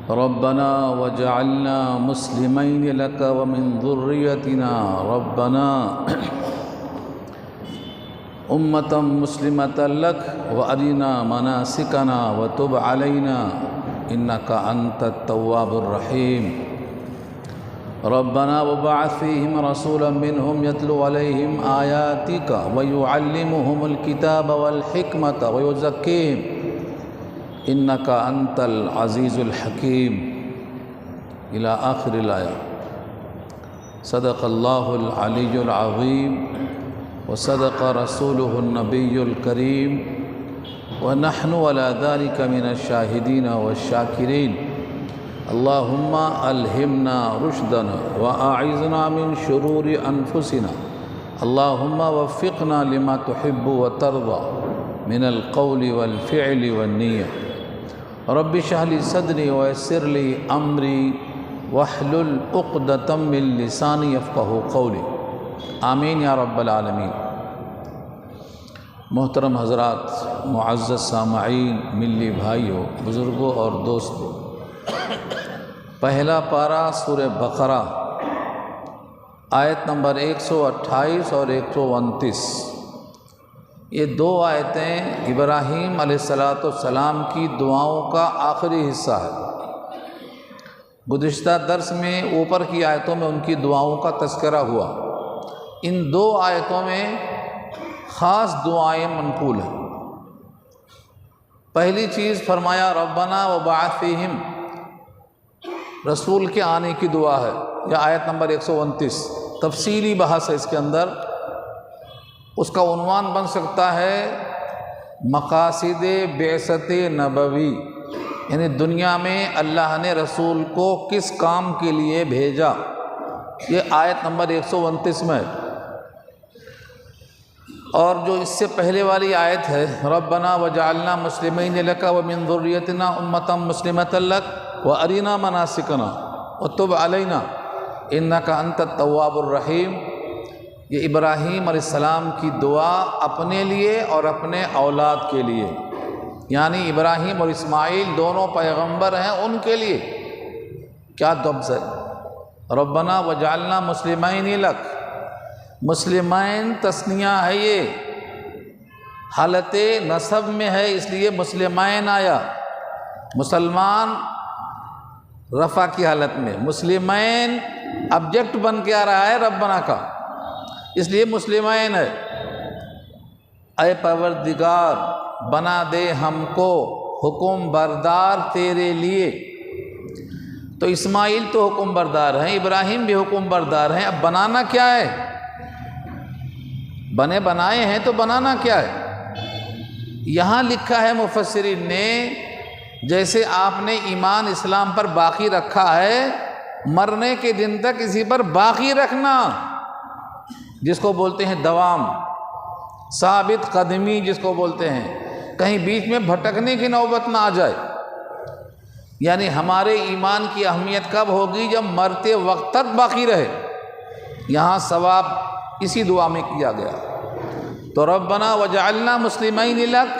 ربنا وجعلنا مسلمين لك ومن ذريتنا ربنا أمة مسلمة لك وأرنا مناسكنا وتب علينا إنك أنت التواب الرحيم ربنا وبعث فيهم رسولا منهم يتلو عليهم آياتك ويعلمهم الكتاب والحكمة ويزكيهم إنك أنت العزيز الحكيم إلى آخر الآية. صدق الله العلي العظيم وصدق رسوله النبي الكريم ونحن على ذلك من الشاهدين والشاكرين. اللهم ألهمنا رشدنا وأعذنا من شرور أنفسنا. اللهم وفقنا لما تحب وترضى من القول والفعل والنية. رب اشرح لي صدري ويسر لي أمري واحلل عقدة من لساني يفقهوا قولي. آمین یا رب العالمین. محترم حضرات، معزز سامعین، ملی بھائیوں، بزرگوں اور دوستوں، پہلا پارہ سورہ بقرہ آیت نمبر 128 اور 129، یہ دو آیتیں ابراہیم علیہ السلام کی دعاؤں کا آخری حصہ ہے. گزشتہ درس میں اوپر کی آیتوں میں ان کی دعاؤں کا تذکرہ ہوا. ان دو آیتوں میں خاص دعائیں منقول ہیں. پہلی چیز فرمایا ربنا وبعث فیہم، رسول کے آنے کی دعا ہے. یہ آیت نمبر 129 تفصیلی بحث ہے اس کے اندر. اس کا عنوان بن سکتا ہے مقاصد بعثت نبوی، یعنی دنیا میں اللہ نے رسول کو کس کام کے لیے بھیجا. یہ آیت نمبر 129 میں. اور جو اس سے پہلے والی آیت ہے ربنا وجعلنا مسلمین لک ومن ذریتنا امۃ مسلمۃ لک وارنا مناسکنا وتب علینا انک انت التواب الرحیم، یہ ابراہیم علیہ السلام کی دعا اپنے لیے اور اپنے اولاد کے لیے، یعنی ابراہیم اور اسماعیل دونوں پیغمبر ہیں، ان کے لیے کیا لفظ ہے ربنا وجعلنا مسلمین لک. مسلمین تثنیہ ہے، یہ حالت نسب میں ہے اس لیے مسلمین آیا. مسلمان رفع کی حالت میں، مسلمین آبجیکٹ بن کے آ رہا ہے ربنا کا، اس لیے مسلمین ہے. اے پروردگار بنا دے ہم کو حکم بردار تیرے لیے. تو اسماعیل تو حکم بردار ہیں، ابراہیم بھی حکم بردار ہیں. اب بنانا کیا ہے؟ بنے بنائے ہیں تو بنانا کیا ہے؟ یہاں لکھا ہے مفسرین نے جیسے آپ نے ایمان اسلام پر باقی رکھا ہے، مرنے کے دن تک اسی پر باقی رکھنا، جس کو بولتے ہیں دوام، ثابت قدمی جس کو بولتے ہیں، کہیں بیچ میں بھٹکنے کی نوبت نہ آ جائے. یعنی ہمارے ایمان کی اہمیت کب ہوگی؟ جب مرتے وقت تک باقی رہے. یہاں ثواب اسی دعا میں کیا گیا. تو ربنا وجعلنا مسلمین لک،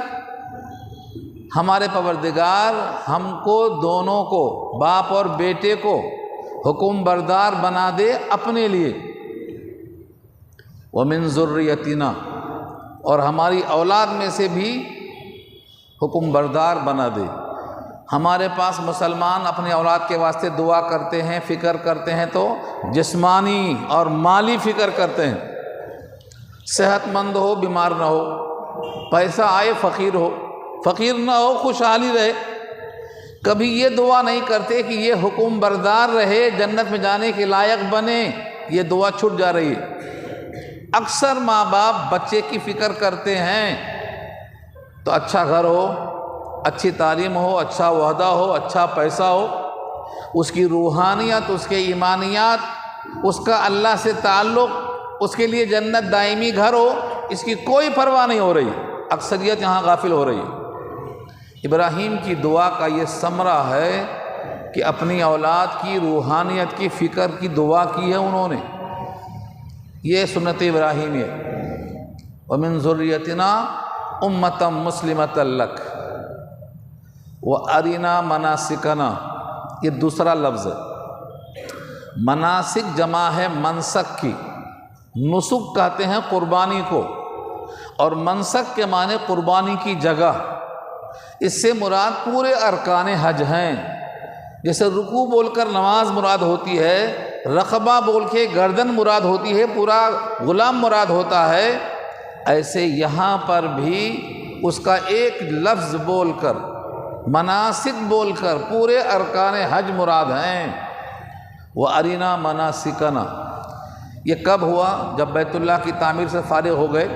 ہمارے پروردگار ہم کو دونوں کو، باپ اور بیٹے کو حکم بردار بنا دے اپنے لیے. ومن ذریتنا، اور ہماری اولاد میں سے بھی حکم بردار بنا دے. ہمارے پاس مسلمان اپنے اولاد کے واسطے دعا کرتے ہیں، فکر کرتے ہیں تو جسمانی اور مالی فکر کرتے ہیں. صحت مند ہو، بیمار نہ ہو، پیسہ آئے فقیر ہو، فقیر نہ ہو، خوشحالی رہے. کبھی یہ دعا نہیں کرتے کہ یہ حکم بردار رہے، جنت میں جانے کے لائق بنے. یہ دعا چھوٹ جا رہی ہے. اکثر ماں باپ بچے کی فکر کرتے ہیں تو اچھا گھر ہو، اچھی تعلیم ہو، اچھا وعدہ ہو، اچھا پیسہ ہو، اس کی روحانیت، اس کے ایمانیات، اس کا اللہ سے تعلق، اس کے لیے جنت دائمی گھر ہو، اس کی کوئی پرواہ نہیں ہو رہی. اکثریت یہاں غافل ہو رہی ہے. ابراہیم کی دعا کا یہ ثمرہ ہے کہ اپنی اولاد کی روحانیت کی فکر کی دعا کی ہے انہوں نے. یہ سنت ابراہیمی ہے. ومن ذریتنا امۃ مسلمۃ لک وارنا مناسکنا، یہ دوسرا لفظ ہے۔ مناسک جمع ہے منسک کی، نسک کہتے ہیں قربانی کو، اور منسک کے معنی قربانی کی جگہ۔ اس سے مراد پورے ارکان حج ہیں۔ جیسے رکوع بول کر نماز مراد ہوتی ہے، رقبہ بول کے گردن مراد ہوتی ہے، پورا غلام مراد ہوتا ہے، ایسے یہاں پر بھی اس کا ایک لفظ بول کر، مناسک بول کر پورے ارکان حج مراد ہیں۔ وَأَرِنَا مَنَاسِكَنَا، یہ کب ہوا؟ جب بیت اللہ کی تعمیر سے فارغ ہو گئے،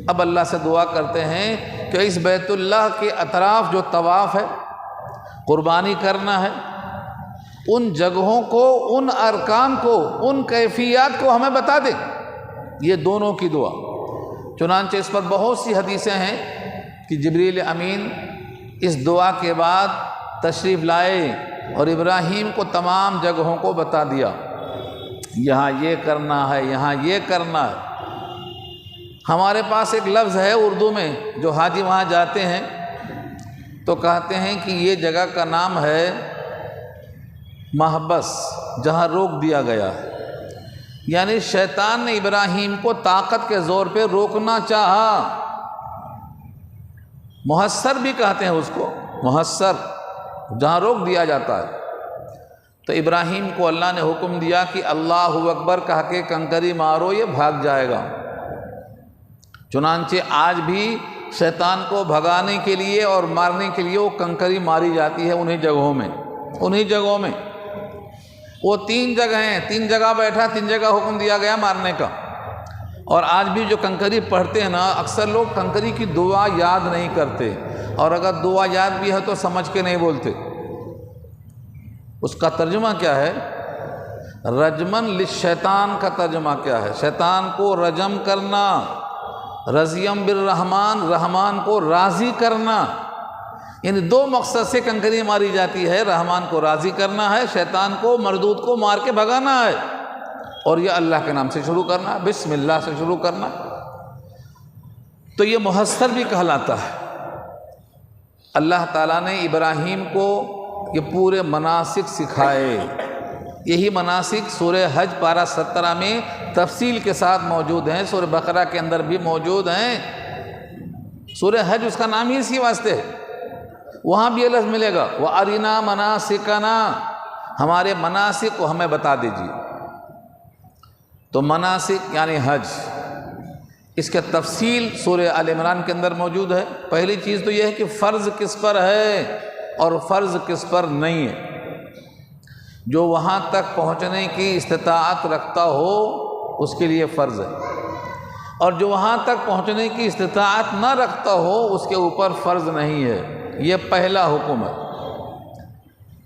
اب اللہ سے دعا کرتے ہیں کہ اس بیت اللہ کے اطراف جو طواف ہے، قربانی کرنا ہے، ان جگہوں کو، ان ارکان کو، ان کیفیات کو ہمیں بتا دے۔ یہ دونوں کی دعا، چنانچہ اس پر بہت سی حدیثیں ہیں کہ جبریل امین اس دعا کے بعد تشریف لائے اور ابراہیم کو تمام جگہوں کو بتا دیا، یہاں یہ کرنا ہے، یہاں یہ کرنا ہے۔ ہمارے پاس ایک لفظ ہے اردو میں، جو حاجی وہاں جاتے ہیں تو کہتے ہیں کہ یہ جگہ کا نام ہے محبس، جہاں روک دیا گیا ہے۔ یعنی شیطان نے ابراہیم کو طاقت کے زور پہ روکنا چاہا۔ محصر بھی کہتے ہیں اس کو، محصر، جہاں روک دیا جاتا ہے۔ تو ابراہیم کو اللہ نے حکم دیا کہ اللہ اکبر کہہ کے کنکری مارو، یہ بھاگ جائے گا۔ چنانچہ آج بھی شیطان کو بھگانے کے لیے اور مارنے کے لیے وہ کنکری ماری جاتی ہے انہی جگہوں میں۔ وہ 3 جگہ ہیں، 3 جگہ بیٹھا، 3 جگہ حکم دیا گیا مارنے کا۔ اور آج بھی جو کنکری پڑھتے ہیں نا، اکثر لوگ کنکری کی دعا یاد نہیں کرتے، اور اگر دعا یاد بھی ہے تو سمجھ کے نہیں بولتے۔ اس کا ترجمہ کیا ہے؟ رجمن للشیطان کا ترجمہ کیا ہے؟ شیطان کو رجم کرنا، رضیم بالرحمن، رحمان کو راضی کرنا۔ یعنی 2 مقصد سے کنکری ماری جاتی ہے، رحمان کو راضی کرنا ہے، شیطان کو، مردود کو مار کے بھگانا ہے، اور یہ اللہ کے نام سے شروع کرنا ہے، بسم اللہ سے شروع کرنا۔ تو یہ محصر بھی کہلاتا ہے۔ اللہ تعالیٰ نے ابراہیم کو یہ پورے مناسک سکھائے۔ یہی مناسک سورہ حج پارہ 17 میں تفصیل کے ساتھ موجود ہیں، سورہ بقرہ کے اندر بھی موجود ہیں۔ سورہ حج اس کا نام ہی اسی واسطے ہے، وہاں بھی یہ لفظ ملے گا، وَأَرِنَا مَنَاسِكَنَا، ہمارے مناسک کو ہمیں بتا دیجیے۔ تو مناسک یعنی حج، اس کے تفصیل سورہ آل عمران کے اندر موجود ہے۔ پہلی چیز تو یہ ہے کہ فرض کس پر ہے اور فرض کس پر نہیں ہے۔ جو وہاں تک پہنچنے کی استطاعت رکھتا ہو اس کے لیے فرض ہے، اور جو وہاں تک پہنچنے کی استطاعت نہ رکھتا ہو اس کے اوپر فرض نہیں ہے۔ یہ پہلا حکم ہے۔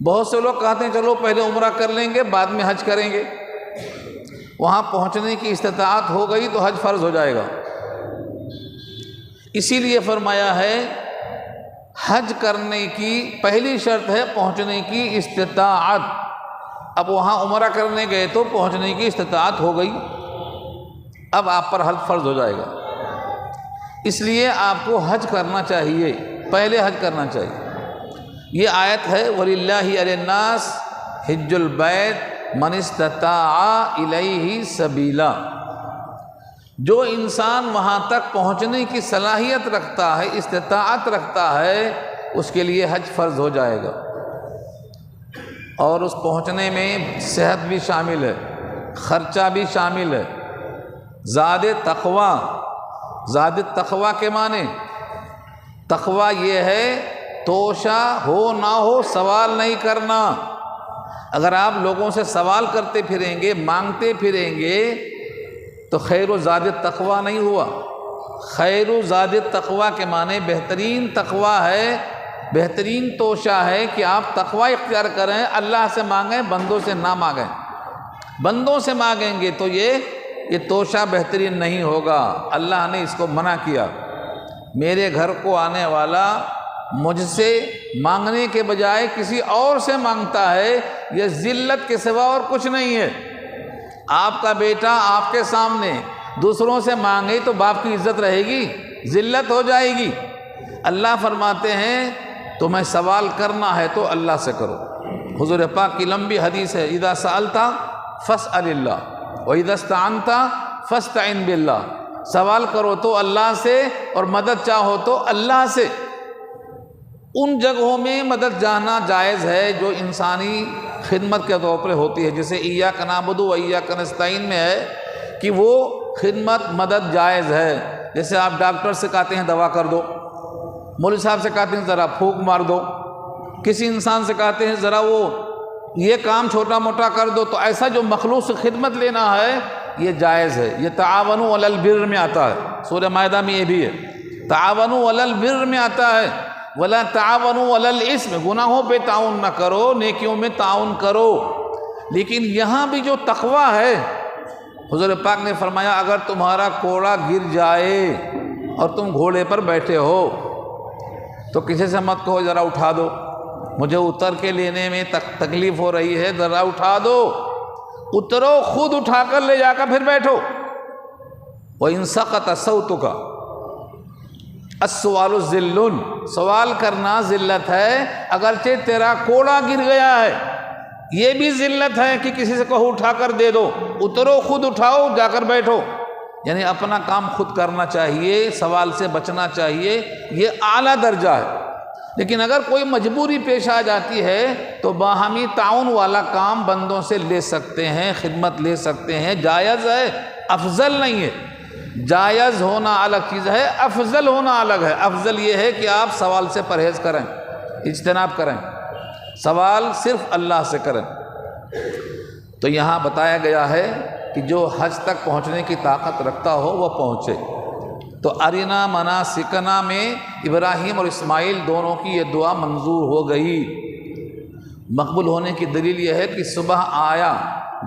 بہت سے لوگ کہتے ہیں چلو پہلے عمرہ کر لیں گے بعد میں حج کریں گے، وہاں پہنچنے کی استطاعت ہو گئی تو حج فرض ہو جائے گا۔ اسی لیے فرمایا ہے حج کرنے کی پہلی شرط ہے پہنچنے کی استطاعت۔ اب وہاں عمرہ کرنے گئے تو پہنچنے کی استطاعت ہو گئی، اب آپ پر حج فرض ہو جائے گا۔ اس لیے آپ کو حج کرنا چاہیے، پہلے حج کرنا چاہیے۔ یہ آیت ہے وَلِلَّهِ عَلَى النَّاسِ حِجُّ الْبَيْتِ مَنِ اسْتَطَاعَ إِلَيْهِ سَبِيلًا، جو انسان وہاں تک پہنچنے کی صلاحیت رکھتا ہے، استطاعت رکھتا ہے، اس کے لیے حج فرض ہو جائے گا۔ اور اس پہنچنے میں صحت بھی شامل ہے، خرچہ بھی شامل ہے، زاد تقوی۔ زاد تقوی کے معنی، تقوی یہ ہے توشہ ہو نہ ہو سوال نہیں کرنا۔ اگر آپ لوگوں سے سوال کرتے پھریں گے، مانگتے پھریں گے تو خیر و زاد تقوی نہیں ہوا۔ خیر و زاد تقوی کے معنی بہترین تقوی ہے، بہترین توشہ ہے کہ آپ تقوی اختیار کریں، اللہ سے مانگیں، بندوں سے نہ مانگیں۔ بندوں سے مانگیں گے تو یہ توشہ بہترین نہیں ہوگا۔ اللہ نے اس کو منع کیا۔ میرے گھر کو آنے والا مجھ سے مانگنے کے بجائے کسی اور سے مانگتا ہے، یہ ذلت کے سوا اور کچھ نہیں ہے۔ آپ کا بیٹا آپ کے سامنے دوسروں سے مانگے تو باپ کی عزت رہے گی؟ ذلت ہو جائے گی۔ اللہ فرماتے ہیں تمہیں سوال کرنا ہے تو اللہ سے کرو، حضور پاک کی لمبی حدیث ہے، اذا سألت فاسأل اللہ واذا استعنت فاستعن باللہ، سوال کرو تو اللہ سے اور مدد چاہو تو اللہ سے۔ ان جگہوں میں مدد چاہنا جائز ہے جو انسانی خدمت کے طور پر ہوتی ہے، جیسے ایاک نعبد و ایاک نستعین میں ہے کہ وہ خدمت مدد جائز ہے۔ جیسے آپ ڈاکٹر سے کہتے ہیں دوا کر دو، مولوی صاحب سے کہتے ہیں ذرا پھونک مار دو، کسی انسان سے کہتے ہیں ذرا وہ یہ کام چھوٹا موٹا کر دو، تو ایسا جو مخلوق سے خدمت لینا ہے یہ جائز ہے۔ یہ تعاونوا علی البر میں آتا ہے، سورہ مائدہ میں یہ بھی ہے، تعاونوا علی البر میں آتا ہے، ولا تعاونوا علی الاثم، گناہوں پہ تعاون نہ کرو، نیکیوں میں تعاون کرو۔ لیکن یہاں بھی جو تقویٰ ہے، حضور پاک نے فرمایا اگر تمہارا کوڑا گر جائے اور تم گھوڑے پر بیٹھے ہو تو کسی سے مت کہو ذرا اٹھا دو، مجھے اتر کے لینے میں تکلیف ہو رہی ہے، ذرا اٹھا دو، اترو، خود اٹھا کر لے جا کر پھر بیٹھو۔ وَإِن سَقَطَ صَوْتُكَ السُّؤَالُ ذِلٌّ، سوال کرنا ذلت ہے، اگرچہ تیرا کوڑا گر گیا ہے یہ بھی ذلت ہے کہ کسی سے کہو اٹھا کر دے دو، اترو، خود اٹھاؤ، جا کر بیٹھو۔ یعنی اپنا کام خود کرنا چاہیے، سوال سے بچنا چاہیے، یہ اعلیٰ درجہ ہے۔ لیکن اگر کوئی مجبوری پیش آ جاتی ہے تو باہمی تعاون والا کام بندوں سے لے سکتے ہیں، خدمت لے سکتے ہیں، جائز ہے، افضل نہیں ہے۔ جائز ہونا الگ چیز ہے، افضل ہونا الگ ہے۔ افضل یہ ہے کہ آپ سوال سے پرہیز کریں، اجتناب کریں، سوال صرف اللہ سے کریں۔ تو یہاں بتایا گیا ہے کہ جو حج تک پہنچنے کی طاقت رکھتا ہو وہ پہنچے۔ تو ارینا مناسکنا میں ابراہیم اور اسماعیل دونوں کی یہ دعا منظور ہو گئی۔ مقبول ہونے کی دلیل یہ ہے کہ صبح آیا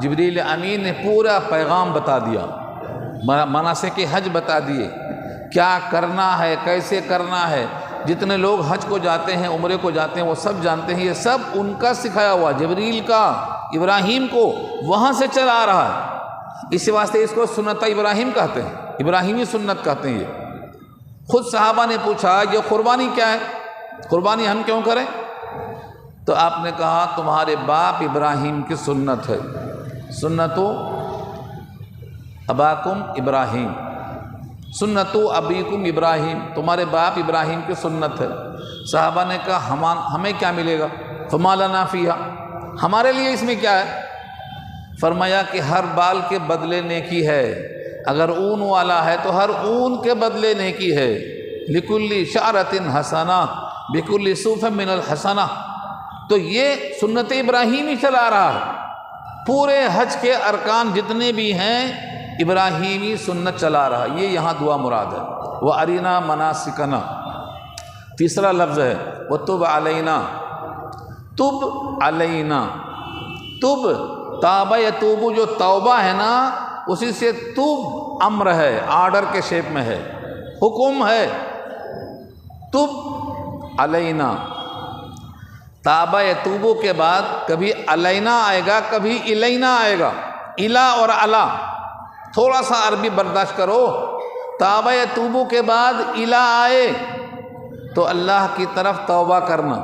جبریل امین نے پورا پیغام بتا دیا، مناسک حج بتا دیے، کیا کرنا ہے، کیسے کرنا ہے۔ جتنے لوگ حج کو جاتے ہیں، عمرے کو جاتے ہیں، وہ سب جانتے ہیں، یہ سب ان کا سکھایا ہوا، جبریل کا ابراہیم کو وہاں سے چلا آ رہا ہے۔ اسی واسطے اس کو سنت ابراہیم کہتے ہیں، ابراہیمی سنت کہتے ہیں۔ یہ خود صحابہ نے پوچھا یہ قربانی کیا ہے، قربانی ہم کیوں کریں؟ تو آپ نے کہا تمہارے باپ ابراہیم کی سنت ہے، سنتو اباکم ابراہیم، سنتو ابیکم ابراہیم، تمہارے باپ ابراہیم کی سنت ہے۔ صحابہ نے کہا ہمیں کیا ملے گا؟ فما لنا فیہا، ہمارے لیے اس میں کیا ہے؟ فرمایا کہ ہر بال کے بدلے نیکی ہے، اگر اون والا ہے تو ہر اون کے بدلے نیکی ہے۔ لکل شعرۃ حسنہ بکل صوف من الحسنہ، تو یہ سنت ابراہیمی چلا رہا ہے، پورے حج کے ارکان جتنے بھی ہیں ابراہیمی سنت چلا رہا، یہ یہاں دعا مراد ہے۔ وَأَرِنَا مَنَاسِكَنَا، تیسرا لفظ ہے وَتُبْ عَلَيْنَا، تُبْ عَلَيْنَا، تُبْ تابہ یتوبو جو توبہ ہے نا اسی سے تُب امر ہے، آرڈر کے شیپ میں ہے، حکم ہے۔ تُبْ عَلَيْنَا، تابہ یتوبو کے بعد کبھی علینا آئے گا، کبھی الینا آئے گا، الا اور علا، تھوڑا سا عربی برداشت کرو۔ تابہ یتوبو کے بعد الا آئے تو اللہ کی طرف توبہ کرنا،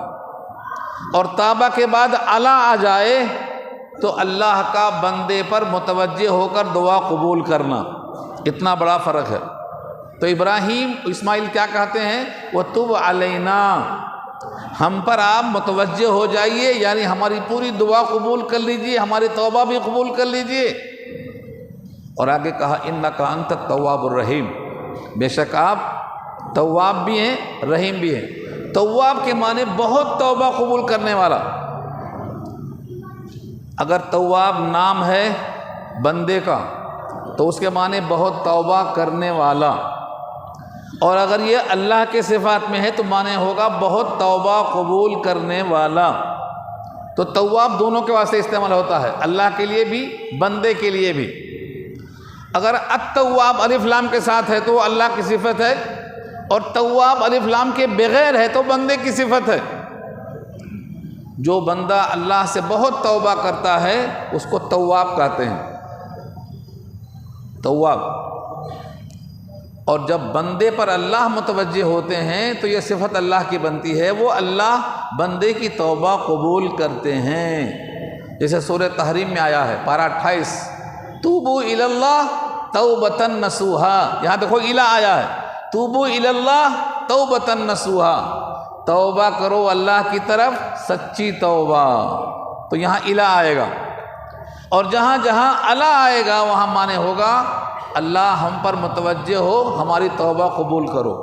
اور توبہ کے بعد علا آ جائے تو اللہ کا بندے پر متوجہ ہو کر دعا قبول کرنا، اتنا بڑا فرق ہے۔ تو ابراہیم اسماعیل کیا کہتے ہیں؟ وَتُبْ عَلَيْنَا، ہم پر آپ متوجہ ہو جائیے، یعنی ہماری پوری دعا قبول کر لیجئے، ہماری توبہ بھی قبول کر لیجئے۔ اور آگے کہا اِنَّكَ أَنْتَ التَّوَّابُ الرَّحِيمُ، بے شک آپ تواب بھی ہیں، رحیم بھی ہیں۔ تواب کے معنی بہت توبہ قبول کرنے والا۔ اگر تواب نام ہے بندے کا تو اس کے معنی بہت توبہ کرنے والا، اور اگر یہ اللہ کے صفات میں ہے تو معنی ہوگا بہت توبہ قبول کرنے والا۔ تو تواب دونوں کے واسطے استعمال ہوتا ہے، اللہ کے لیے بھی، بندے کے لیے بھی۔ اگر التواب الف لام کے ساتھ ہے تو وہ اللہ کی صفت ہے، اور تواب الف لام کے بغیر ہے تو بندے کی صفت ہے۔ جو بندہ اللہ سے بہت توبہ کرتا ہے اس کو تواب کہتے ہیں، تواب۔ اور جب بندے پر اللہ متوجہ ہوتے ہیں تو یہ صفت اللہ کی بنتی ہے، وہ اللہ بندے کی توبہ قبول کرتے ہیں، جیسے سورہ تحریم میں آیا ہے پارہ 28، توبوا الی اللہ توبۃ نصوحا، یہاں دیکھو الی آیا ہے، توبوا الی اللہ توبۃ نصوحا، توبہ کرو اللہ کی طرف سچی توبہ، تو یہاں الی آئے گا، اور جہاں جہاں الا آئے گا وہاں معنی ہوگا اللہ ہم پر متوجہ ہو، ہماری توبہ قبول کرو،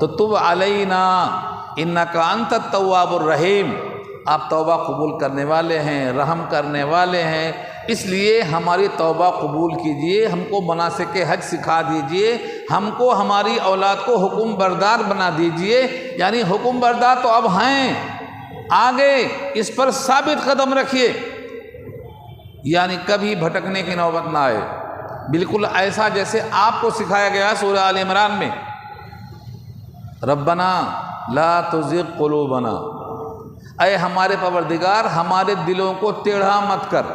تو تب علینا انک انت التواب الرحیم، آپ توبہ قبول کرنے والے ہیں، رحم کرنے والے ہیں، اس لیے ہماری توبہ قبول کیجئے، ہم کو مناسک حج سکھا دیجئے، ہم کو ہماری اولاد کو حکم بردار بنا دیجئے، یعنی حکم بردار تو اب ہیں، آگے اس پر ثابت قدم رکھیے، یعنی کبھی بھٹکنے کی نوبت نہ آئے، بالکل ایسا جیسے آپ کو سکھایا گیا سورہ آل عمران میں، ربنا لا تزغ قلوبنا، اے ہمارے پروردگار ہمارے دلوں کو ٹیڑھا مت کر،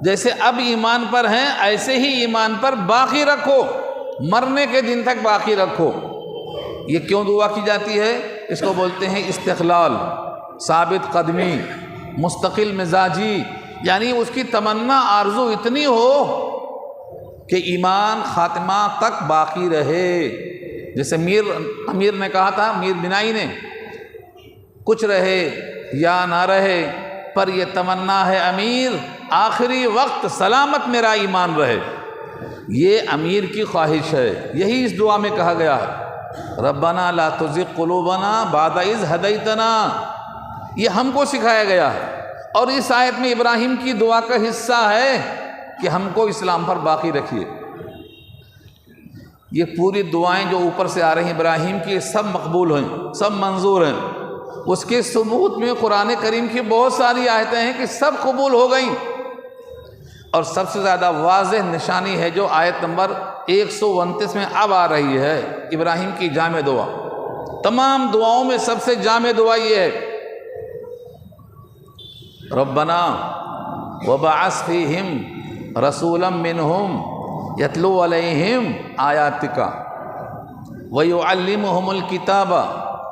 جیسے اب ایمان پر ہیں ایسے ہی ایمان پر باقی رکھو، مرنے کے دن تک باقی رکھو۔ یہ کیوں دعا کی جاتی ہے؟ اس کو بولتے ہیں استقلال، ثابت قدمی، مستقل مزاجی، یعنی اس کی تمنا آرزو اتنی ہو کہ ایمان خاتمہ تک باقی رہے، جیسے امیر نے کہا تھا، میر بنائی نے، کچھ رہے یا نہ رہے پر یہ تمنا ہے امیر آخری وقت سلامت میرا ایمان رہے، یہ امیر کی خواہش ہے، یہی اس دعا میں کہا گیا ہے، ربنا لا تزغ قلوبنا بعد اذ ہدیتنا، یہ ہم کو سکھایا گیا ہے، اور اس آیت میں ابراہیم کی دعا کا حصہ ہے کہ ہم کو اسلام پر باقی رکھیے۔ یہ پوری دعائیں جو اوپر سے آ رہی ہیں ابراہیم کی، سب مقبول ہیں، سب منظور ہیں، اس کے ثبوت میں قرآن کریم کی بہت ساری آیتیں ہیں کہ سب قبول ہو گئیں، اور سب سے زیادہ واضح نشانی ہے جو آیت نمبر 129 میں اب آ رہی ہے، ابراہیم کی جامع دعا، تمام دعاؤں میں سب سے جامع دعا یہ ہے، ربنا وبعث فیہم رسولا منہم یتلو علیہم آیاتک ویعلمہم الکتاب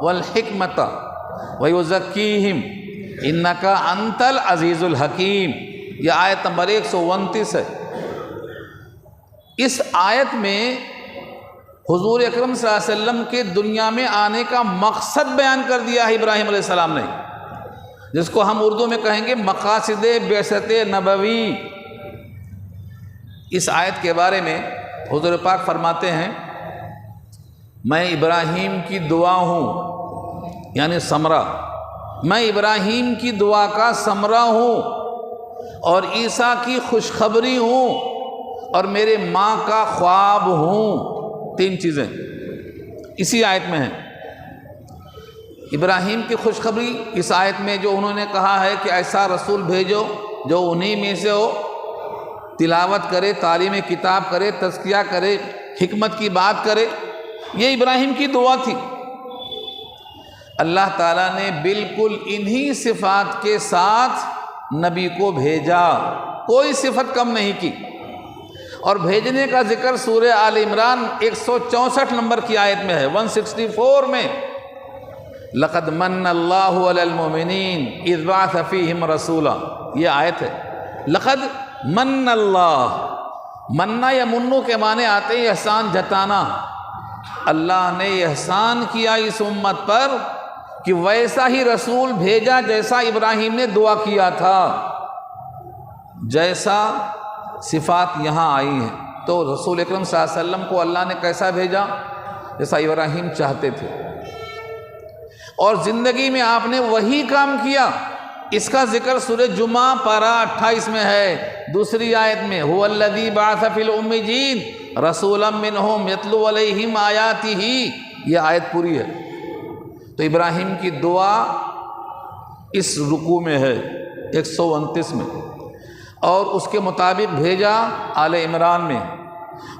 والحکمت ویزکیہم انک انت العزیز الحکیم، یہ آیت نمبر 129 ہے۔ اس آیت میں حضور اکرم صلی اللہ علیہ وسلم کے دنیا میں آنے کا مقصد بیان کر دیا ہے ابراہیم علیہ السلام نے، جس کو ہم اردو میں کہیں گے مقاصد بعثت نبوی۔ اس آیت کے بارے میں حضور پاک فرماتے ہیں، میں ابراہیم کی دعا ہوں، یعنی ثمرہ، میں ابراہیم کی دعا کا ثمرہ ہوں، اور عیسیٰ کی خوشخبری ہوں، اور میرے ماں کا خواب ہوں، تین چیزیں اسی آیت میں ہیں۔ ابراہیم کی خوشخبری اس آیت میں جو انہوں نے کہا ہے کہ ایسا رسول بھیجو جو انہی میں سے ہو، تلاوت کرے، تعلیم کتاب کرے، تزکیہ کرے، حکمت کی بات کرے، یہ ابراہیم کی دعا تھی۔ اللہ تعالیٰ نے بالکل انہی صفات کے ساتھ نبی کو بھیجا، کوئی صفت کم نہیں کی، اور بھیجنے کا ذکر سورہ آل عمران 164 نمبر کی آیت میں ہے، 164 میں، لقد من اللہ علی المؤمنین اذ بعث فیہم رسولا، یہ آیت ہے، لقد من اللہ، مننا یا منو کے معنی آتے ہیں احسان جتانا، اللہ نے احسان کیا اس امت پر کہ ویسا ہی رسول بھیجا جیسا ابراہیم نے دعا کیا تھا، جیسا صفات یہاں آئی ہیں۔ تو رسول اکرم صلی اللہ علیہ وسلم کو اللہ نے کیسا بھیجا؟ جیسا ابراہیم چاہتے تھے، اور زندگی میں آپ نے وہی کام کیا۔ اس کا ذکر سورہ جمعہ پارہ 28 میں ہے، دوسری آیت میں، هو الذی بعث فی الامیین رسولا منہم یتلو علیہم آیاتہ، یہ آیت پوری ہے۔ تو ابراہیم کی دعا اس رکوع میں ہے 129 میں، اور اس کے مطابق بھیجا آل عمران میں،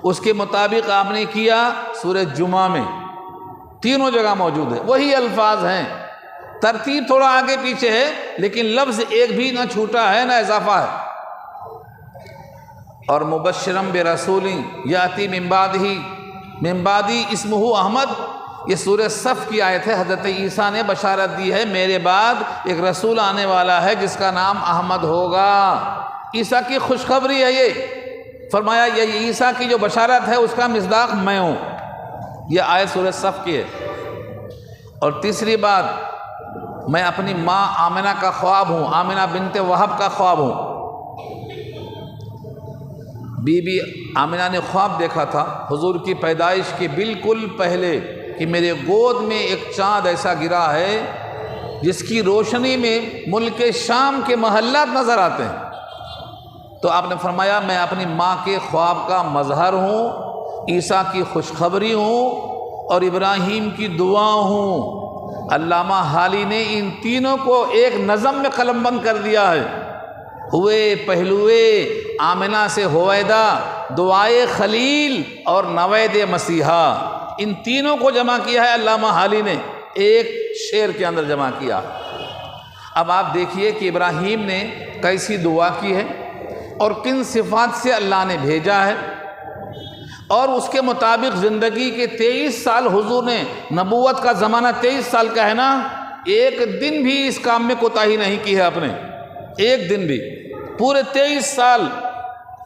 اس کے مطابق آپ نے کیا سورہ جمعہ میں، تینوں جگہ موجود ہے، وہی الفاظ ہیں، ترتیب تھوڑا آگے پیچھے ہے لیکن لفظ ایک بھی نہ چھوٹا ہے نہ اضافہ ہے۔ اور مبشرم برسول یاتی من بعدہ من بعدی اسمہ احمد، یہ سورہ صف کی آیت ہے۔ حضرت عیسیٰ نے بشارت دی ہے میرے بعد ایک رسول آنے والا ہے جس کا نام احمد ہوگا۔ عیسیٰ کی خوشخبری ہے یہ، فرمایا یہ عیسیٰ کی جو بشارت ہے اس کا مصداق میں ہوں۔ یہ آیت سورہ صف کی ہے۔ اور تیسری بات، میں اپنی ماں آمنہ کا خواب ہوں، آمنہ بنت وہب کا خواب ہوں۔ بی بی آمنہ نے خواب دیکھا تھا حضور کی پیدائش کے بالکل پہلے کہ میرے گود میں ایک چاند ایسا گرا ہے جس کی روشنی میں ملک شام کے محلات نظر آتے ہیں۔ تو آپ نے فرمایا میں اپنی ماں کے خواب کا مظہر ہوں، عیسیٰ کی خوشخبری ہوں اور ابراہیم کی دعا ہوں۔ علامہ حالی نے ان تینوں کو ایک نظم میں قلم بند کر دیا ہے۔ ہوئے پہلوئے آمنہ سے ہویدا، دعائے خلیل اور نوید مسیحا، ان تینوں کو جمع کیا ہے علامہ حالی نے، ایک شعر کے اندر جمع کیا۔ اب آپ دیکھیے کہ ابراہیم نے کیسی دعا کی ہے اور کن صفات سے اللہ نے بھیجا ہے، اور اس کے مطابق زندگی کے 23 سال حضور نے، نبوت کا زمانہ 23 سال کا ہے نا، ایک دن بھی اس کام میں کوتاہی نہیں کی ہے اپنے، ایک دن بھی۔ پورے 23 سال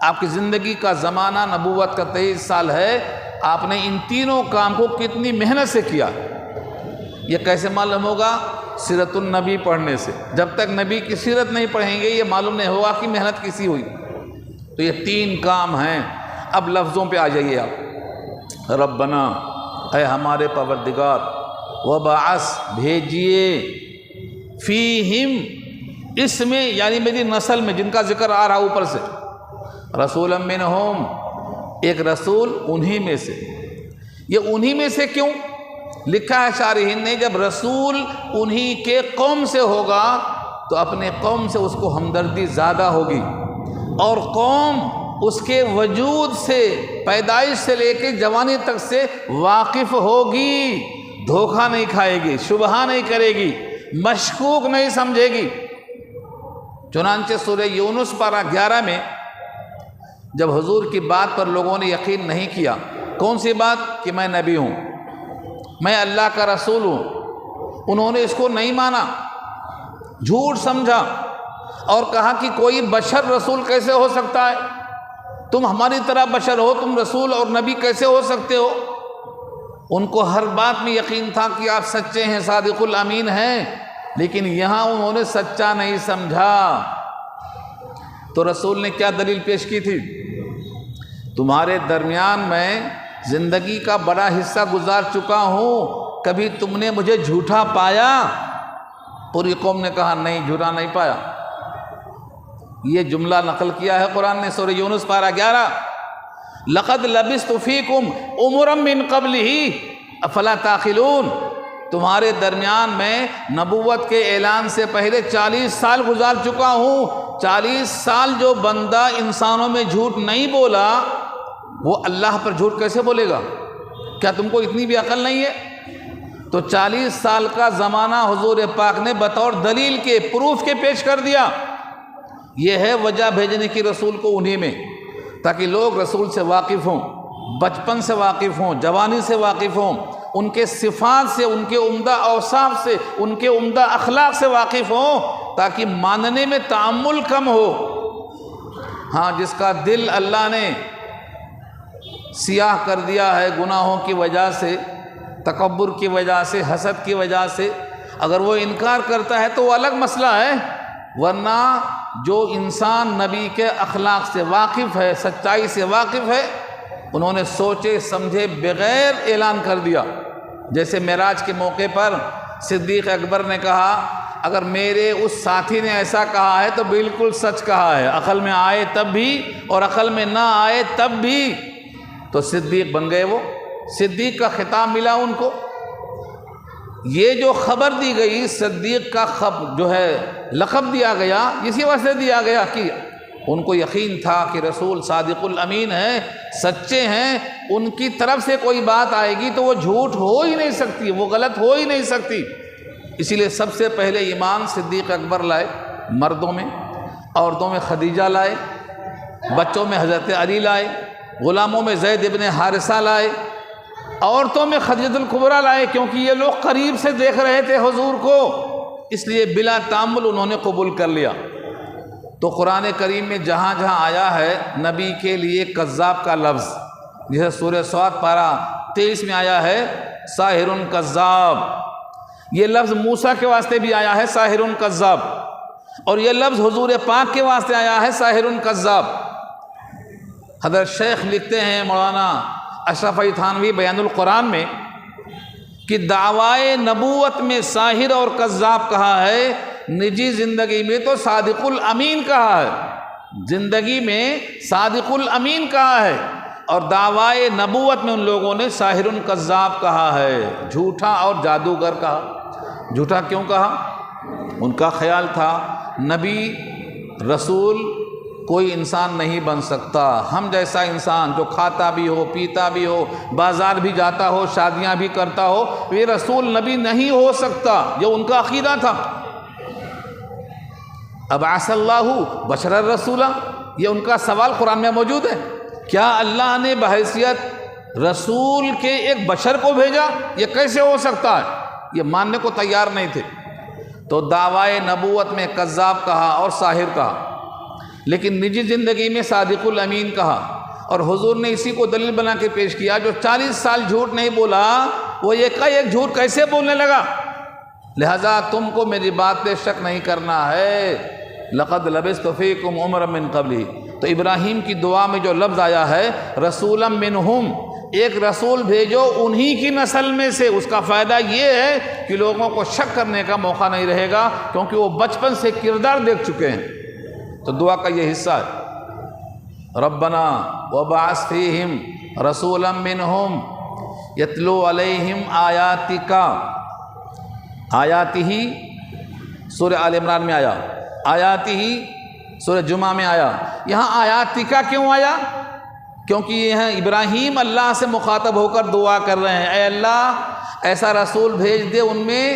آپ کی زندگی کا زمانہ نبوت کا 23 سال ہے، آپ نے ان تینوں کام کو کتنی محنت سے کیا۔ یہ کیسے معلوم ہوگا؟ سیرت النبی پڑھنے سے۔ جب تک نبی کی سیرت نہیں پڑھیں گے یہ معلوم نہیں ہوگا کہ محنت کسی ہوئی۔ تو یہ تین کام ہیں۔ اب لفظوں پہ آ جائیے آپ۔ ربنا، اے ہمارے پروردگار، وبعث، بھیجیے، فیہم، اس میں یعنی میری نسل میں جن کا ذکر آ رہا اوپر سے، رسولا منہم، ایک رسول انہی میں سے۔ یہ انہی میں سے کیوں لکھا ہے شارحین نے؟ جب رسول انہی کے قوم سے ہوگا تو اپنے قوم سے اس کو ہمدردی زیادہ ہوگی، اور قوم اس کے وجود سے، پیدائش سے لے کے جوانی تک سے واقف ہوگی، دھوکہ نہیں کھائے گی، شبہہ نہیں کرے گی، مشکوک نہیں سمجھے گی۔ چنانچہ سورہ یونس پارہ 11 میں جب حضور کی بات پر لوگوں نے یقین نہیں کیا، کون سی بات؟ کہ میں نبی ہوں، میں اللہ کا رسول ہوں، انہوں نے اس کو نہیں مانا، جھوٹ سمجھا اور کہا کہ کوئی بشر رسول کیسے ہو سکتا ہے؟ تم ہماری طرح بشر ہو، تم رسول اور نبی کیسے ہو سکتے ہو؟ ان کو ہر بات میں یقین تھا کہ آپ سچے ہیں، صادق الامین ہیں، لیکن یہاں انہوں نے سچا نہیں سمجھا۔ تو رسول نے کیا دلیل پیش کی تھی؟ تمہارے درمیان میں زندگی کا بڑا حصہ گزار چکا ہوں، کبھی تم نے مجھے جھوٹا پایا؟ پوری قوم نے کہا نہیں، جھوٹا نہیں پایا۔ یہ جملہ نقل کیا ہے قرآن نے سورہ یونس پارہ 11، لقد لبثت فیکم عمرا من قبلہ افلا تعقلون، تمہارے درمیان میں نبوت کے اعلان سے پہلے 40 سال گزار چکا ہوں۔ 40 سال جو بندہ انسانوں میں جھوٹ نہیں بولا وہ اللہ پر جھوٹ کیسے بولے گا؟ کیا تم کو اتنی بھی عقل نہیں ہے؟ تو 40 سال کا زمانہ حضور پاک نے بطور دلیل کے، پروف کے پیش کر دیا۔ یہ ہے وجہ بھیجنے کی رسول کو انہی میں، تاکہ لوگ رسول سے واقف ہوں، بچپن سے واقف ہوں، جوانی سے واقف ہوں، ان کے صفات سے، ان کے عمدہ اوصاف سے، ان کے عمدہ اخلاق سے واقف ہوں، تاکہ ماننے میں تعمل کم ہو۔ ہاں، جس کا دل اللہ نے سیاہ کر دیا ہے گناہوں کی وجہ سے، تکبر کی وجہ سے، حسد کی وجہ سے، اگر وہ انکار کرتا ہے تو وہ الگ مسئلہ ہے، ورنہ جو انسان نبی کے اخلاق سے واقف ہے، سچائی سے واقف ہے، انہوں نے سوچے سمجھے بغیر اعلان کر دیا۔ جیسے معراج کے موقع پر صدیق اکبر نے کہا اگر میرے اس ساتھی نے ایسا کہا ہے تو بالکل سچ کہا ہے، عقل میں آئے تب بھی اور عقل میں نہ آئے تب بھی۔ تو صدیق بن گئے، وہ صدیق کا خطاب ملا ان کو۔ یہ جو خبر دی گئی، صدیق کا جو ہے لقب دیا گیا، اسی وجہ سے دیا گیا کہ ان کو یقین تھا کہ رسول صادق الامین ہیں، سچے ہیں، ان کی طرف سے کوئی بات آئے گی تو وہ جھوٹ ہو ہی نہیں سکتی، وہ غلط ہو ہی نہیں سکتی۔ اسی لیے سب سے پہلے ایمان صدیق اکبر لائے، مردوں میں، عورتوں میں خدیجہ لائے، بچوں میں حضرت علی لائے، غلاموں میں زید ابن حارثہ لائے، عورتوں میں خدیجہ الکبریٰ لائے کیونکہ یہ لوگ قریب سے دیکھ رہے تھے حضور کو، اس لیے بلا تامل انہوں نے قبول کر لیا۔ تو قرآن کریم میں جہاں جہاں آیا ہے نبی کے لیے کذاب کا لفظ، جیسے سورہ صاد پارہ 23 میں آیا ہے ساحر کذاب، یہ لفظ موسیٰ کے واسطے بھی آیا ہے ساحر کذاب، اور یہ لفظ حضور پاک کے واسطے آیا ہے ساحر کذاب۔ حضرت شیخ لکھتے ہیں مولانا اشرف علی تھانوی بیان القرآن میں کہ دعوائے نبوت میں ساحر اور کذاب کہا ہے، نجی زندگی میں تو صادق الامین کہا ہے، زندگی میں صادق الامین کہا ہے، اور دعوائے نبوت میں ان لوگوں نے ساحر کذاب کہا ہے، جھوٹا اور جادوگر کہا۔ جھوٹا کیوں کہا؟ ان کا خیال تھا نبی رسول کوئی انسان نہیں بن سکتا، ہم جیسا انسان جو کھاتا بھی ہو، پیتا بھی ہو، بازار بھی جاتا ہو، شادیاں بھی کرتا ہو، یہ رسول نبی نہیں ہو سکتا، یہ ان کا عقیدہ تھا۔ ابعث اللہ بشر الرسول، یہ ان کا سوال قرآن میں موجود ہے، کیا اللہ نے بحیثیت رسول کے ایک بشر کو بھیجا؟ یہ کیسے ہو سکتا ہے؟ یہ ماننے کو تیار نہیں تھے۔ تو دعوائے نبوت میں کذاب کہا اور ساحر کہا، لیکن نجی زندگی میں صادق الامین کہا، اور حضور نے اسی کو دلیل بنا کے پیش کیا۔ جو 40 سال جھوٹ نہیں بولا وہ ایک جھوٹ کیسے بولنے لگا؟ لہذا تم کو میری بات پہ شک نہیں کرنا ہے، لقد لبثت فیکم عمرا من قبلہ۔ تو ابراہیم کی دعا میں جو لفظ آیا ہے رسولا منہم، ایک رسول بھیجو انہی کی نسل میں سے، اس کا فائدہ یہ ہے کہ لوگوں کو شک کرنے کا موقع نہیں رہے گا، کیونکہ وہ بچپن سے کردار دیکھ چکے ہیں۔ تو دعا کا یہ حصہ ہے، ربنا وبعث فیہم رسولا منہم یتلو علیہم آیاتک، آیاتہ سورہ آل عمران میں آیا، آیاتہ سورہ جمعہ میں آیا، یہاں آیاتک کیوں آیا؟ کیونکہ یہ ہیں ابراہیم اللہ سے مخاطب ہو کر دعا کر رہے ہیں، اے اللہ ایسا رسول بھیج دے ان میں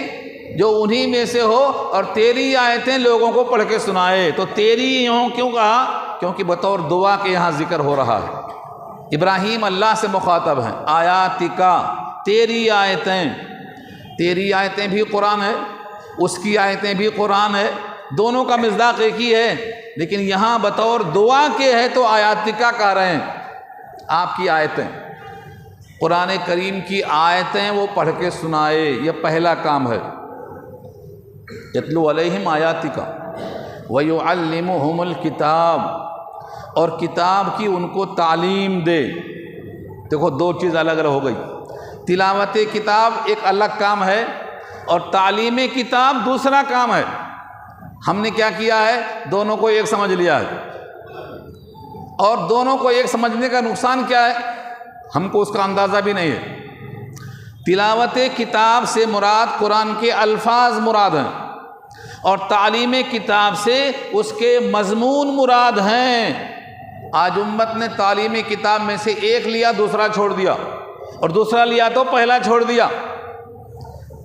جو انہی میں سے ہو اور تیری آیتیں لوگوں کو پڑھ کے سنائے۔ تو تیری یوں کیوں کہا؟ کیونکہ بطور دعا کے یہاں ذکر ہو رہا ہے، ابراہیم اللہ سے مخاطب ہیں، آیاتک تیری آیتیں، تیری آیتیں بھی قرآن ہے، اس کی آیتیں بھی قرآن ہے، دونوں کا مصداق ایک ہی ہے، لیکن یہاں بطور دعا کے ہے تو آیاتک کہہ رہے ہیں، آپ کی آیتیں، قرآن کریم کی آیتیں وہ پڑھ کے سنائے، یہ پہلا کام ہے۔ یتلو علیہم آیاتک ویعلمہم الکتاب، اور کتاب کی ان کو تعلیم دے۔ دیکھو دو چیز الگ الگ ہو گئی، تلاوت کتاب ایک الگ کام ہے اور تعلیم کتاب دوسرا کام ہے۔ ہم نے کیا کیا ہے؟ دونوں کو ایک سمجھ لیا ہے، اور دونوں کو ایک سمجھنے کا نقصان کیا ہے ہم کو اس کا اندازہ بھی نہیں ہے۔ تلاوت کتاب سے مراد قرآن کے الفاظ مراد ہیں، اور تعلیم کتاب سے اس کے مضمون مراد ہیں۔ آج امت نے تعلیم کتاب میں سے ایک لیا دوسرا چھوڑ دیا، اور دوسرا لیا تو پہلا چھوڑ دیا۔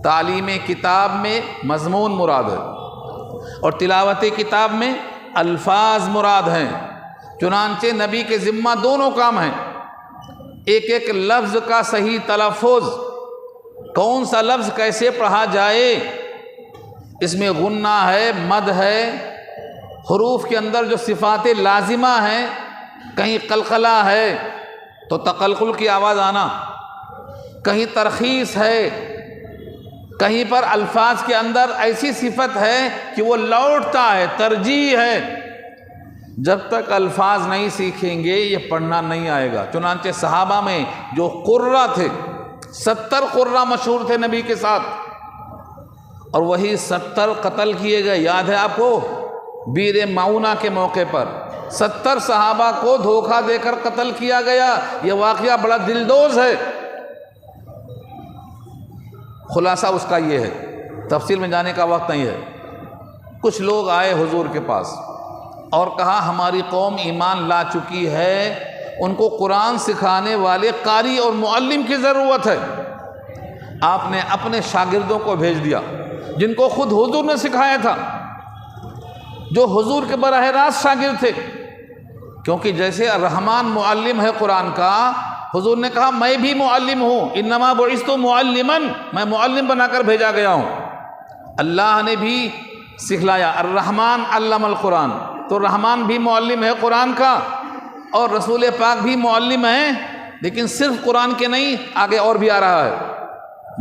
تعلیم کتاب میں مضمون مراد ہے اور تلاوت کتاب میں الفاظ مراد ہیں، چنانچہ نبی کے ذمہ دونوں کام ہیں۔ ایک ایک لفظ کا صحیح تلفظ، کون سا لفظ کیسے پڑھا جائے، اس میں غنہ ہے، مد ہے، حروف کے اندر جو صفات لازمہ ہیں، کہیں قلقلہ ہے تو تقلقل کی آواز آنا، کہیں ترخیص ہے، کہیں پر الفاظ کے اندر ایسی صفت ہے کہ وہ لوٹتا ہے، ترجیح ہے۔ جب تک الفاظ نہیں سیکھیں گے یہ پڑھنا نہیں آئے گا۔ چنانچہ صحابہ میں جو قرہ تھے، 70 قرہ مشہور تھے نبی کے ساتھ، اور وہی 70 قتل کیے گئے۔ یاد ہے آپ کو بیر معونہ کے موقع پر 70 صحابہ کو دھوکہ دے کر قتل کیا گیا۔ یہ واقعہ بڑا دلدوز ہے۔ خلاصہ اس کا یہ ہے، تفصیل میں جانے کا وقت نہیں ہے۔ کچھ لوگ آئے حضور کے پاس اور کہا ہماری قوم ایمان لا چکی ہے، ان کو قرآن سکھانے والے قاری اور معلم کی ضرورت ہے۔ آپ نے اپنے شاگردوں کو بھیج دیا جن کو خود حضور نے سکھایا تھا، جو حضور کے براہ راست شاگرد تھے، کیونکہ جیسے الرحمن معلم ہے قرآن کا، حضور نے کہا میں بھی معلم ہوں، انما بعثت معلما، میں معلم بنا کر بھیجا گیا ہوں۔ اللہ نے بھی سکھلایا، الرحمن علم القرآن، تو رحمان بھی معلم ہے قرآن کا، اور رسول پاک بھی معلم ہیں، لیکن صرف قرآن کے نہیں، آگے اور بھی آ رہا ہے،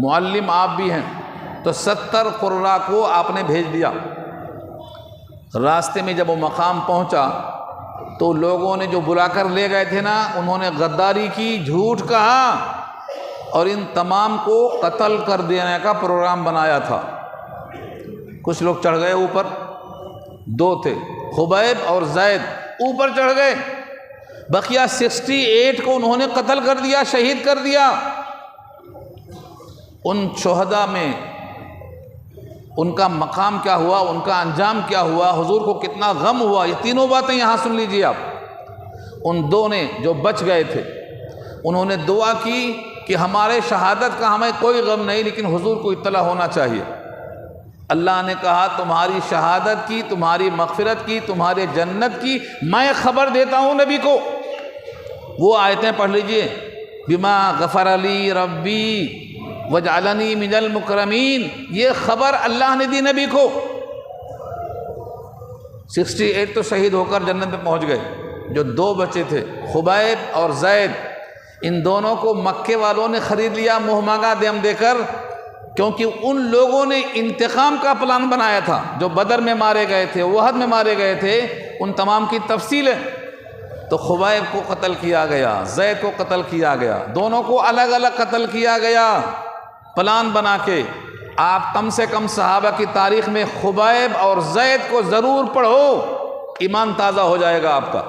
معلم آپ بھی ہیں۔ تو 70 قراء کو آپ نے بھیج دیا۔ راستے میں جب وہ مقام پہنچا تو لوگوں نے جو بلا کر لے گئے تھے نا، انہوں نے غداری کی، جھوٹ کہا، اور ان تمام کو قتل کر دینے کا پروگرام بنایا تھا۔ کچھ لوگ چڑھ گئے اوپر، 2 تھے، خبیب اور زید، اوپر چڑھ گئے، بقیہ 68 کو انہوں نے قتل کر دیا، شہید کر دیا۔ ان شہداء میں ان کا مقام کیا ہوا، ان کا انجام کیا ہوا، حضور کو کتنا غم ہوا، یہ تینوں باتیں یہاں سن لیجیے آپ۔ ان 2 نے جو بچ گئے تھے، انہوں نے دعا کی کہ ہمارے شہادت کا ہمیں کوئی غم نہیں، لیکن حضور کو اطلاع ہونا چاہیے۔ اللہ نے کہا تمہاری شہادت کی، تمہاری مغفرت کی، تمہارے جنت کی میں خبر دیتا ہوں نبی کو۔ وہ آیتیں پڑھ لیجئے، بما غفر لی ربی وجعلنی من المکرمین، یہ خبر اللہ نے دی نبی کو۔ 68 تو شہید ہو کر جنت میں پہنچ گئے، جو 2 بچے تھے خبیب اور زید، ان دونوں کو مکے والوں نے خرید لیا منہ مانگا دم دے کر، کیونکہ ان لوگوں نے انتقام کا پلان بنایا تھا، جو بدر میں مارے گئے تھے، احد میں مارے گئے تھے، ان تمام کی تفصیل ہے۔ تو خبیب کو قتل کیا گیا، زید کو قتل کیا گیا، دونوں کو الگ الگ قتل کیا گیا پلان بنا کے۔ آپ کم سے کم صحابہ کی تاریخ میں خبیب اور زید کو ضرور پڑھو، ایمان تازہ ہو جائے گا آپ کا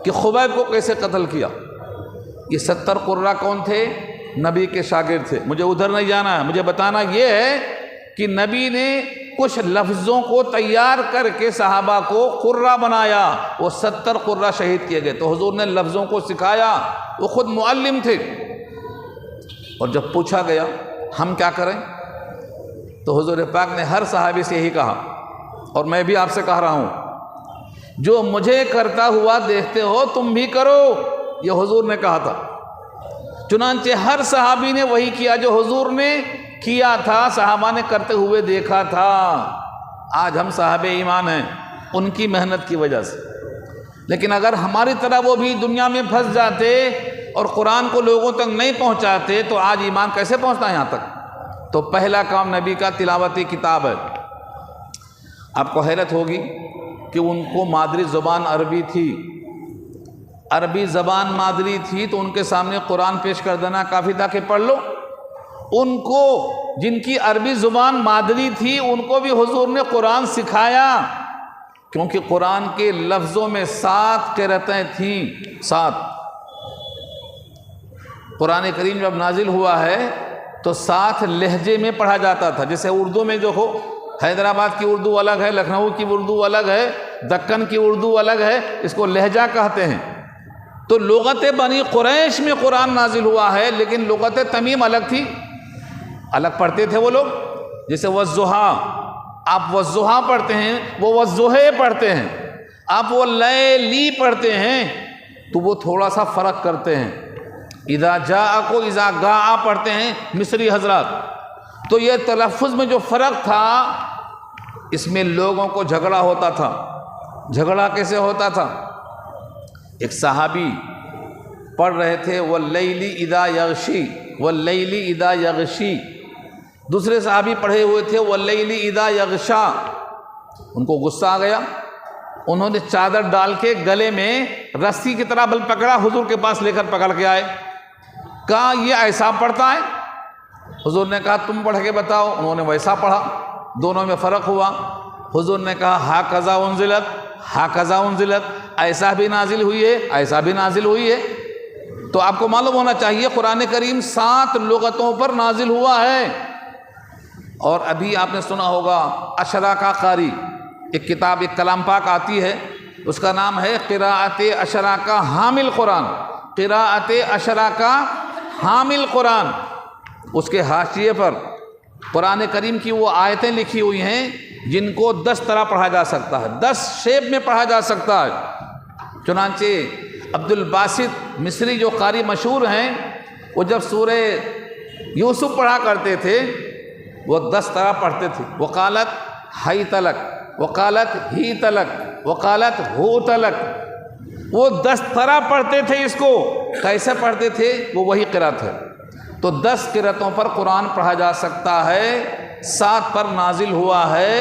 کہ خبیب کو کیسے قتل کیا۔ یہ 70 قراء کون تھے؟ نبی کے شاگرد تھے۔ مجھے ادھر نہیں جانا ہے، مجھے بتانا یہ ہے کہ نبی نے کچھ لفظوں کو تیار کر کے صحابہ کو قراء بنایا، وہ 70 قراء شہید کیے گئے۔ تو حضور نے لفظوں کو سکھایا، وہ خود معلم تھے۔ اور جب پوچھا گیا ہم کیا کریں، تو حضور پاک نے ہر صحابی سے یہی کہا، اور میں بھی آپ سے کہہ رہا ہوں، جو مجھے کرتا ہوا دیکھتے ہو تم بھی کرو، یہ حضور نے کہا تھا۔ چنانچہ ہر صحابی نے وہی کیا جو حضور نے کیا تھا، صحابہ نے کرتے ہوئے دیکھا تھا۔ آج ہم صاحب ایمان ہیں ان کی محنت کی وجہ سے، لیکن اگر ہماری طرح وہ بھی دنیا میں پھنس جاتے اور قرآن کو لوگوں تک نہیں پہنچاتے تو آج ایمان کیسے پہنچتا ہے یہاں تک؟ تو پہلا کام نبی کا تلاوتی کتاب ہے۔ آپ کو حیرت ہوگی کہ ان کو مادری زبان عربی تھی، عربی زبان مادری تھی، تو ان کے سامنے قرآن پیش کر دینا کافی تھا کہ پڑھ لو۔ ان کو جن کی عربی زبان مادری تھی ان کو بھی حضور نے قرآن سکھایا، کیونکہ قرآن کے لفظوں میں 7 قرأتیں تھیں، 7۔ قرآن کریم جب نازل ہوا ہے تو 7 لہجے میں پڑھا جاتا تھا، جیسے اردو میں جو ہو، حیدرآباد کی اردو الگ ہے، لکھنؤ کی اردو الگ ہے، دکن کی اردو الگ ہے، اس کو لہجہ کہتے ہیں۔ تو لغت بنی قریش میں قرآن نازل ہوا ہے، لیکن لغت تمیم الگ تھی، الگ پڑھتے تھے وہ لوگ۔ جیسے والضحیٰ، آپ والضحیٰ پڑھتے ہیں، وہ والضحیٰ پڑھتے ہیں، آپ وہ لیلی پڑھتے ہیں، تو وہ تھوڑا سا فرق کرتے ہیں۔ اذا جاء کو اذا گاء پڑھتے ہیں مصری حضرات۔ تو یہ تلفظ میں جو فرق تھا، اس میں لوگوں کو جھگڑا ہوتا تھا۔ جھگڑا کیسے ہوتا تھا؟ ایک صحابی پڑھ رہے تھے واللیل اذا یغشی، واللیل اذا یغشی، دوسرے صحابی پڑھے ہوئے تھے واللیل اذا یغشا۔ ان کو غصہ آ گیا، انہوں نے چادر ڈال کے گلے میں رسی کی طرح بل پکڑا، حضور کے پاس لے کر پکڑ کے آئے، کہا یہ ایسا پڑھتا ہے؟ حضور نے کہا تم پڑھ کے بتاؤ، انہوں نے ویسا پڑھا، دونوں میں فرق ہوا۔ حضور نے کہا ہاکذا انزلت، ہاکذا انزلت، ایسا بھی نازل ہوئی ہے، ایسا بھی نازل ہوئی ہے۔ تو آپ کو معلوم ہونا چاہیے قرآن کریم 7 لغتوں پر نازل ہوا ہے۔ اور ابھی آپ نے سنا ہوگا اشراقہ قاری، ایک کتاب، ایک کلام پاک آتی ہے، اس کا نام ہے قراءت اشراقہ حامل قرآن، قراءت اشراقہ حامل قرآن۔ اس کے حاشیے پر قرآن کریم کی وہ آیتیں لکھی ہوئی ہیں جن کو 10 طرح پڑھا جا سکتا ہے، 10 شیپ میں پڑھا جا سکتا ہے۔ چنانچہ عبد الباسط مصری جو قاری مشہور ہیں، وہ جب سورہ یوسف پڑھا کرتے تھے وہ 10 طرح پڑھتے تھے۔ وقالت ہی تلک، وقالت ہی تلک، وقالت ہو تلک، وہ 10 طرح پڑھتے تھے۔ اس کو کیسے پڑھتے تھے؟ وہ وہی قرأت ہے۔ تو 10 قرأتوں پر قرآن پڑھا جا سکتا ہے، 7 پر نازل ہوا ہے،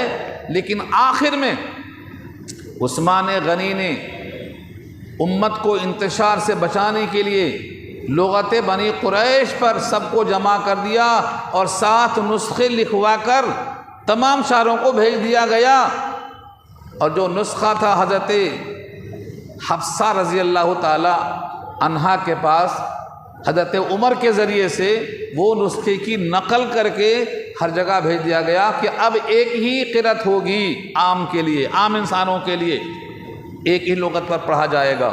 لیکن آخر میں عثمان غنی نے امت کو انتشار سے بچانے کے لیے لغت بنی قریش پر سب کو جمع کر دیا اور 7 نسخے لکھوا کر تمام شہروں کو بھیج دیا گیا، اور جو نسخہ تھا حضرت حفصہ رضی اللہ تعالی عنہا کے پاس حضرت عمر کے ذریعے سے وہ نسخے کی نقل کر کے ہر جگہ بھیج دیا گیا کہ اب ایک ہی قرأت ہوگی عام کے لیے، عام انسانوں کے لیے ایک ہی لغت پر پڑھا جائے گا۔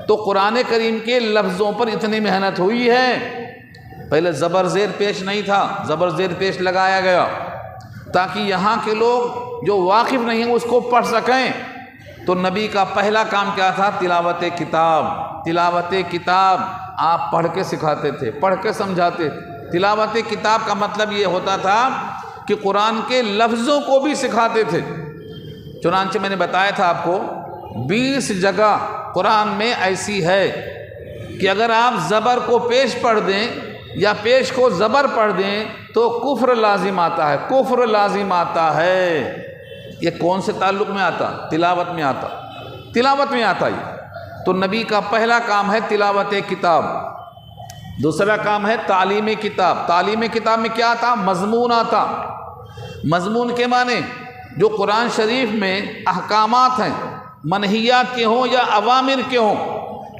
تو قرآن کریم کے لفظوں پر اتنی محنت ہوئی ہے۔ پہلے زبر زیر پیش نہیں تھا، زبر زیر پیش لگایا گیا تاکہ یہاں کے لوگ جو واقف نہیں ہیں اس کو پڑھ سکیں۔ تو نبی کا پہلا کام کیا تھا؟ تلاوت کتاب۔ تلاوت کتاب آپ پڑھ کے سکھاتے تھے، پڑھ کے سمجھاتے تھے۔ تلاوت کتاب کا مطلب یہ ہوتا تھا کہ قرآن کے لفظوں کو بھی سکھاتے تھے۔ چنانچہ میں نے بتایا تھا آپ کو 20 جگہ قرآن میں ایسی ہے کہ اگر آپ زبر کو پیش پڑھ دیں یا پیش کو زبر پڑھ دیں تو کفر لازم آتا ہے، کفر لازم آتا ہے۔ یہ کون سے تعلق میں آتا؟ تلاوت میں آتا، تلاوت میں آتا یہ۔ تو نبی کا پہلا کام ہے تلاوت کتاب، دوسرا کام ہے تعلیم کتاب۔ تعلیم کتاب میں کیا آتا؟ مضمون آتا۔ مضمون کے معنی جو قرآن شریف میں احکامات ہیں، منہیات کے ہوں یا اوامر کے ہوں،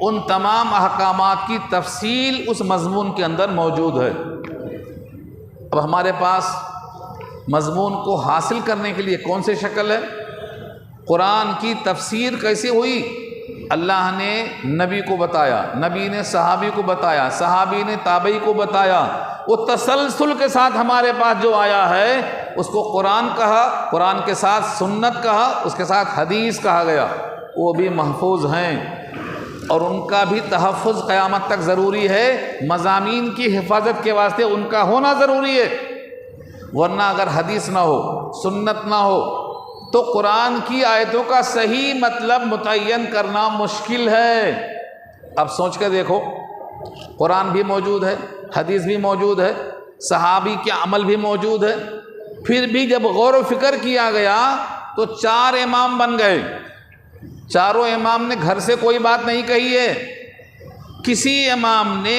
ان تمام احکامات کی تفصیل اس مضمون کے اندر موجود ہے۔ اب ہمارے پاس مضمون کو حاصل کرنے کے لیے کون سی شکل ہے؟ قرآن کی تفسیر کیسے ہوئی؟ اللہ نے نبی کو بتایا، نبی نے صحابی کو بتایا، صحابی نے تابعی کو بتایا، وہ تسلسل کے ساتھ ہمارے پاس جو آیا ہے اس کو قرآن کہا، قرآن کے ساتھ سنت کہا، اس کے ساتھ حدیث کہا گیا۔ وہ بھی محفوظ ہیں اور ان کا بھی تحفظ قیامت تک ضروری ہے۔ مضامین کی حفاظت کے واسطے ان کا ہونا ضروری ہے، ورنہ اگر حدیث نہ ہو، سنت نہ ہو تو قرآن کی آیتوں کا صحیح مطلب متعین کرنا مشکل ہے۔ اب سوچ کے دیکھو، قرآن بھی موجود ہے، حدیث بھی موجود ہے، صحابی کے عمل بھی موجود ہے، پھر بھی جب غور و فکر کیا گیا تو 4 امام بن گئے۔ چاروں امام نے گھر سے کوئی بات نہیں کہی ہے، کسی امام نے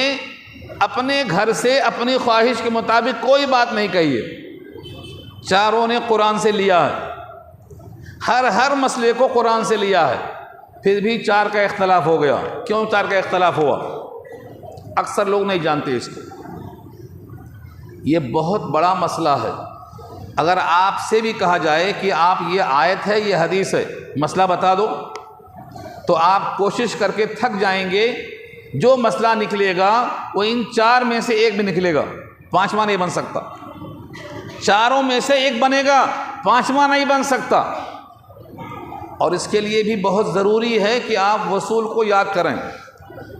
اپنے گھر سے اپنی خواہش کے مطابق کوئی بات نہیں کہی ہے، چاروں نے قرآن سے لیا ہے، ہر مسئلے کو قرآن سے لیا ہے۔ پھر بھی 4 کا اختلاف ہو گیا۔ کیوں 4 کا اختلاف ہوا؟ اکثر لوگ نہیں جانتے اس کو۔ یہ بہت بڑا مسئلہ ہے۔ اگر آپ سے بھی کہا جائے کہ آپ یہ آیت ہے یہ حدیث ہے، مسئلہ بتا دو، تو آپ کوشش کر کے تھک جائیں گے۔ جو مسئلہ نکلے گا وہ ان 4 میں سے ایک بھی نکلے گا، 5واں نہیں بن سکتا۔ 4 میں سے ایک بنے گا، 5واں نہیں بن سکتا۔ اور اس کے لیے بھی بہت ضروری ہے کہ آپ وصول کو یاد کریں۔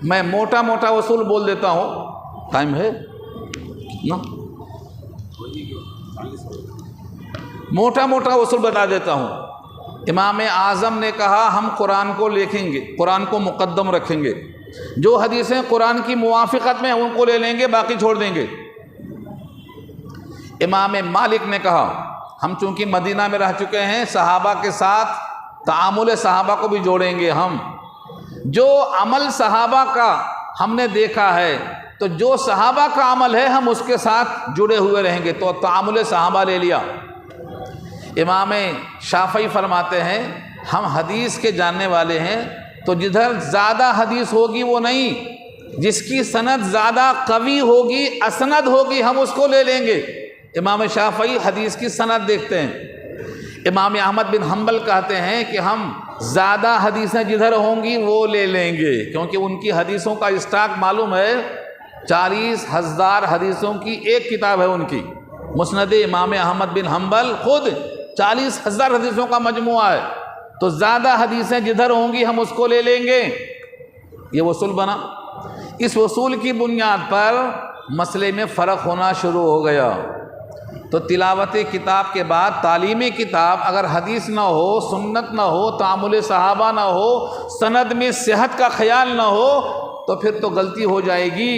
میں موٹا موٹا وصول بول دیتا ہوں، ٹائم ہے نا، موٹا موٹا وصول بتا دیتا ہوں۔ امام اعظم نے کہا ہم قرآن کو لکھیں گے، قرآن کو مقدم رکھیں گے، جو حدیثیں قرآن کی موافقت میں ان کو لے لیں گے، باقی چھوڑ دیں گے۔ امام مالک نے کہا ہم چونکہ مدینہ میں رہ چکے ہیں، صحابہ کے ساتھ تعامل صحابہ کو بھی جوڑیں گے، ہم جو عمل صحابہ کا ہم نے دیکھا ہے تو جو صحابہ کا عمل ہے ہم اس کے ساتھ جڑے ہوئے رہیں گے، تو تعامل صحابہ لے لیا۔ امام شافعی فرماتے ہیں ہم حدیث کے جاننے والے ہیں، تو جدھر زیادہ حدیث ہوگی وہ نہیں، جس کی سند زیادہ قوی ہوگی، اسند ہوگی، ہم اس کو لے لیں گے۔ امام شافعی حدیث کی سند دیکھتے ہیں۔ امام احمد بن حنبل کہتے ہیں کہ ہم زیادہ حدیثیں جدھر ہوں گی وہ لے لیں گے، کیونکہ ان کی حدیثوں کا اسٹاک معلوم ہے، 40,000 حدیثوں کی ایک کتاب ہے ان کی، مسند امام احمد بن حنبل خود 40,000 حدیثوں کا مجموعہ ہے۔ تو زیادہ حدیثیں جدھر ہوں گی ہم اس کو لے لیں گے۔ یہ وصول بنا۔ اس وصول کی بنیاد پر مسئلے میں فرق ہونا شروع ہو گیا۔ تو تلاوت کتاب کے بعد تعلیمی کتاب اگر حدیث نہ ہو، سنت نہ ہو، تعامل صحابہ نہ ہو، سند میں صحت کا خیال نہ ہو تو پھر تو غلطی ہو جائے گی۔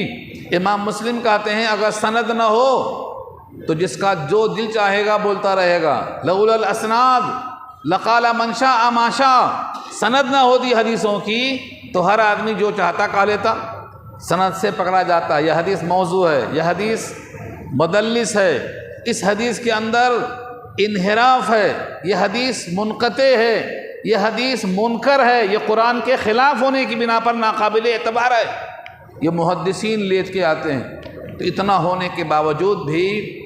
امام مسلم کہتے ہیں اگر سند نہ ہو تو جس کا جو دل چاہے گا بولتا رہے گا، لولا الاسناد لقال من شاء ما شاء۔ سند نہ ہوتی حدیثوں کی تو ہر آدمی جو چاہتا کہہ لیتا، سند سے پکڑا جاتا یہ حدیث موضوع ہے، یہ حدیث مدلس ہے، اس حدیث کے اندر انحراف ہے، یہ حدیث منقطع ہے، یہ حدیث منکر ہے، یہ قرآن کے خلاف ہونے کی بنا پر ناقابل اعتبار ہے، یہ محدثین لیٹ کے آتے ہیں۔ تو اتنا ہونے کے باوجود بھی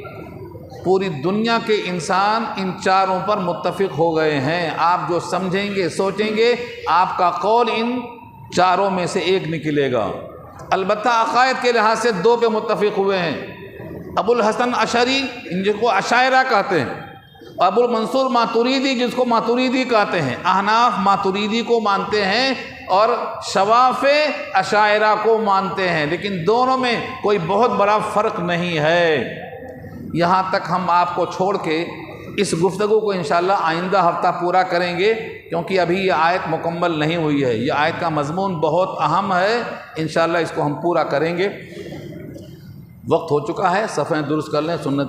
پوری دنیا کے انسان ان چاروں پر متفق ہو گئے ہیں۔ آپ جو سمجھیں گے، سوچیں گے، آپ کا قول ان چاروں میں سے ایک نکلے گا۔ البتہ عقائد کے لحاظ سے دو پہ متفق ہوئے ہیں، ابو الحسن اشعری جس کو اشاعرہ کہتے ہیں، ابو المنصور ماتوریدی جس کو ماتوریدی کہتے ہیں۔ احناف ماتوریدی کو مانتے ہیں اور شواف اشاعرہ کو مانتے ہیں، لیکن دونوں میں کوئی بہت بڑا فرق نہیں ہے۔ یہاں تک ہم آپ کو چھوڑ کے اس گفتگو کو انشاءاللہ آئندہ ہفتہ پورا کریں گے، کیونکہ ابھی یہ آیت مکمل نہیں ہوئی ہے۔ یہ آیت کا مضمون بہت اہم ہے، انشاءاللہ اس کو ہم پورا کریں گے۔ وقت ہو چکا ہے، صفحیں درست کر لیں، سنت